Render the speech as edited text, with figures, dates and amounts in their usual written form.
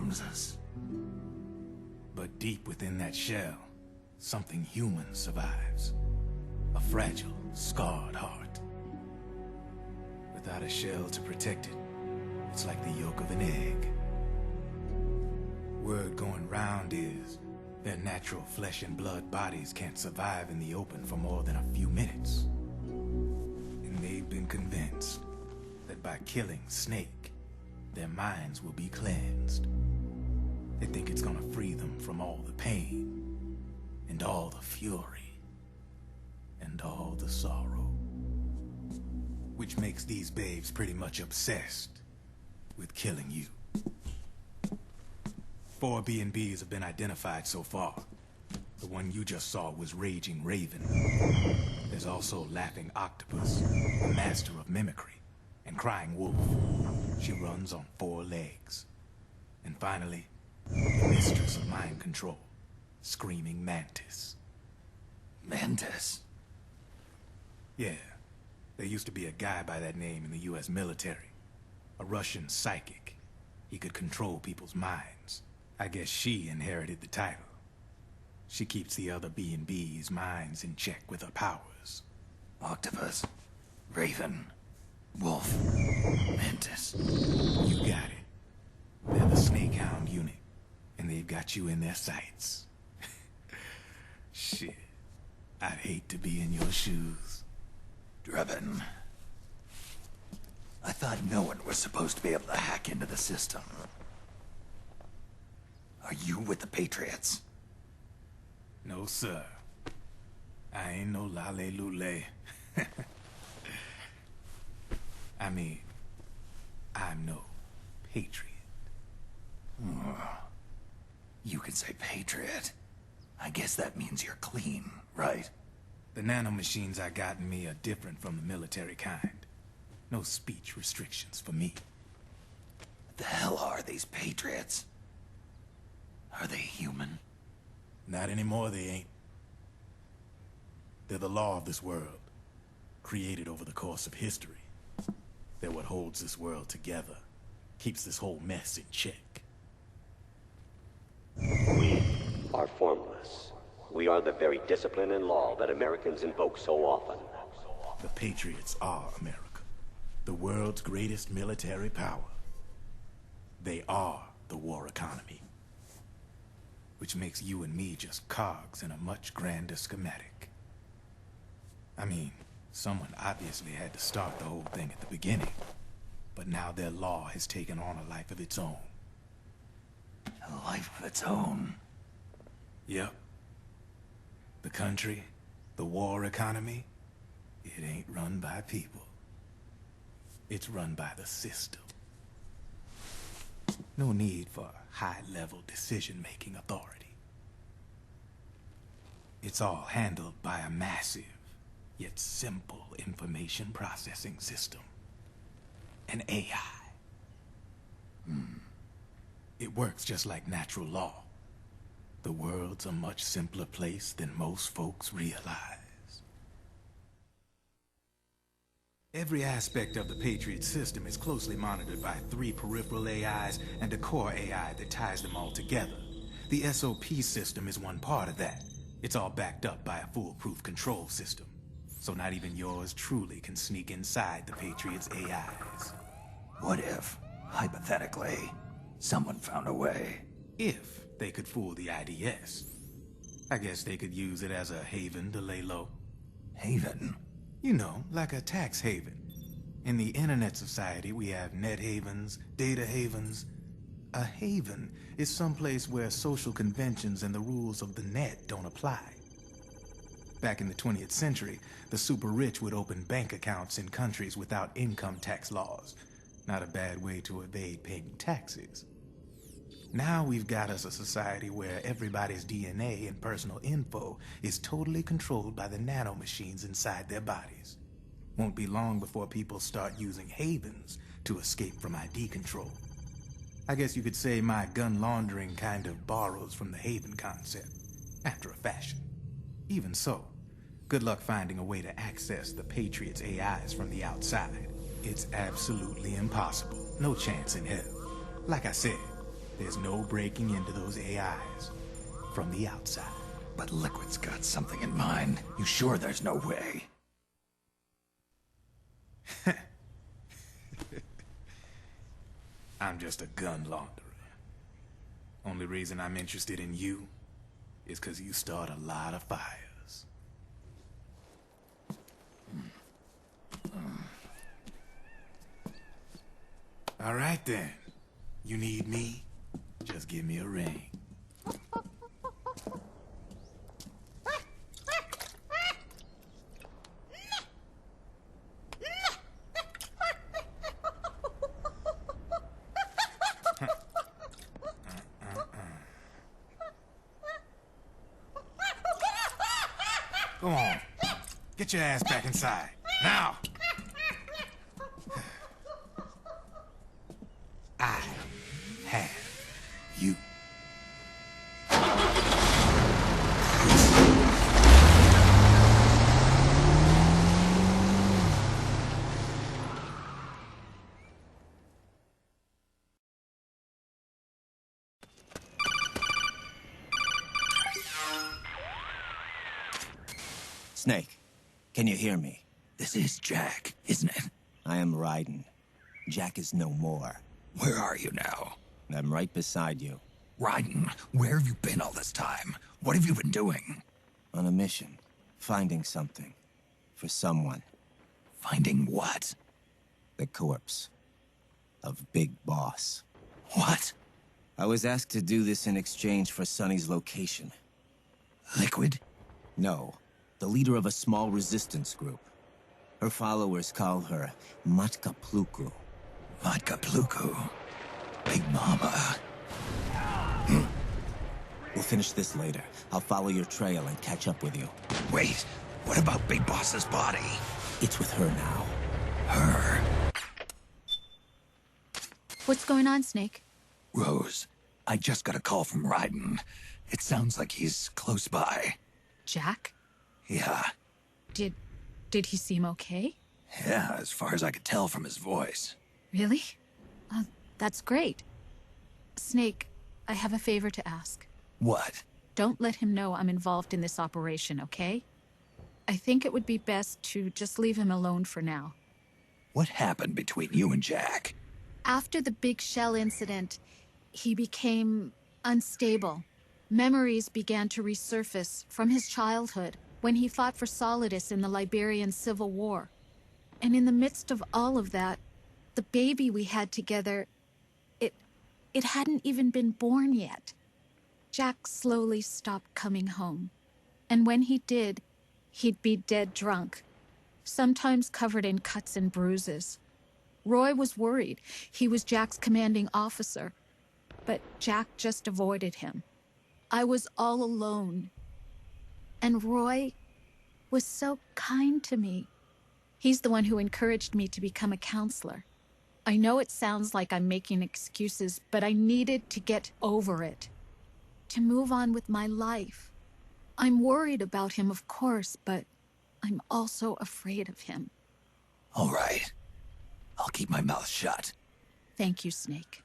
Joneses. But deep within that shell, something human survives. A fragile, scarred heart. Without a shell to protect it, it's like the yolk of an egg. Word going round is, their natural flesh and blood bodies can't survive in the open for more than a few minutes. And they've been convinced that by killing Snake, their minds will be cleansed. They think it's gonna free them from all the pain, and all the fury, and all the sorrow. Which makes these babes pretty much obsessed with killing you. 4 B&Bs have been identified so far. The one you just saw was Raging Raven. There's also Laughing Octopus, a master of mimicry, and Crying Wolf. She runs on 4 legs. And finally, the mistress of mind control, Screaming Mantis. Mantis? Yeah. There used to be a guy by that name in the US military. A Russian psychic. He could control people's minds. I guess she inherited the title. She keeps the other B&B's minds in check with her powers. Octopus, Raven, Wolf, Mantis. You got it. They're the Snake Hound unit, and they've got you in their sights. Shit. I'd hate to be in your shoes. Drebin. I thought no one was supposed to be able to hack into the system. Are you with the Patriots? No, sir. I ain't no lale-lule. I mean, I'm no patriot. You can say patriot. I guess that means you're clean, right? The nanomachines I got in me are different from the military kind. No speech restrictions for me. What the hell are these Patriots? Are they human? Not anymore, they ain't. They're the law of this world, created over the course of history. They're what holds this world together, keeps this whole mess in check. We are formless. We are the very discipline and law that Americans invoke so often. The Patriots are America, the world's greatest military power. They are the war economy. Which makes you and me just cogs in a much grander schematic. I mean, someone obviously had to start the whole thing at the beginning. But now their law has taken on a life of its own. A life of its own? Yep. The country, the war economy, it ain't run by people. It's run by the system. No need for high-level decision-making authority. It's all handled by a massive, yet simple information processing system. An AI. It works just like natural law. The world's a much simpler place than most folks realize. Every aspect of the Patriot system is closely monitored by 3 peripheral AIs and a core AI that ties them all together. The SOP system is one part of that. It's all backed up by a foolproof control system. So not even yours truly can sneak inside the Patriots' AIs. What if, hypothetically, someone found a way? If they could fool the IDS. I guess they could use it as a haven to lay low. Haven? You know, like a tax haven. In the internet society, we have net havens, data havens. A haven is someplace where social conventions and the rules of the net don't apply. Back in the 20th century, the super rich would open bank accounts in countries without income tax laws. Not a bad way to evade paying taxes. Now we've got us a society where everybody's DNA and personal info is totally controlled by the nanomachines inside their bodies. Won't be long before people start using havens to escape from ID control. I guess you could say my gun laundering kind of borrows from the haven concept, after a fashion. Even so, good luck finding a way to access the Patriots' AIs from the outside. It's absolutely impossible. No chance in hell. Like I said, There's no breaking into those AIs from the outside. But Liquid's got something in mind. You sure there's no way? I'm just a gun launderer. Only reason I'm interested in you is because you start a lot of fires. All right then. You need me? Just give me a ring. Go on. Get your ass back inside. Now! I have you. Snake, can you hear me? This is Jack, isn't it? I am Raiden. Jack is no more. Where are you now? I'm right beside you. Raiden, where have you been all this time? What have you been doing? On a mission. Finding something. For someone. Finding what? The corpse. Of Big Boss. What? I was asked to do this in exchange for Sonny's location. Liquid? No. The leader of a small resistance group. Her followers call her Matka Pluku. Vodka Pluku. Big Mama. We'll finish this later. I'll follow your trail and catch up with you. Wait, what about Big Boss's body? It's with her now. Her? What's going on, Snake? Rose, I just got a call from Raiden. It sounds like he's close by. Jack? Yeah. Did he seem okay? Yeah, as far as I could tell from his voice. Really? That's great. Snake, I have a favor to ask. What? Don't let him know I'm involved in this operation, okay? I think it would be best to just leave him alone for now. What happened between you and Jack? After the big shell incident, he became unstable. Memories began to resurface from his childhood when he fought for Solidus in the Liberian Civil War. And in the midst of all of that, the baby we had together, it hadn't even been born yet. Jack slowly stopped coming home. And when he did, he'd be dead drunk, sometimes covered in cuts and bruises. Roy was worried. He was Jack's commanding officer. But Jack just avoided him. I was all alone. And Roy was so kind to me. He's the one who encouraged me to become a counselor. I know it sounds like I'm making excuses, but I needed to get over it. To move on with my life. I'm worried about him, of course, but I'm also afraid of him. All right. I'll keep my mouth shut. Thank you, Snake.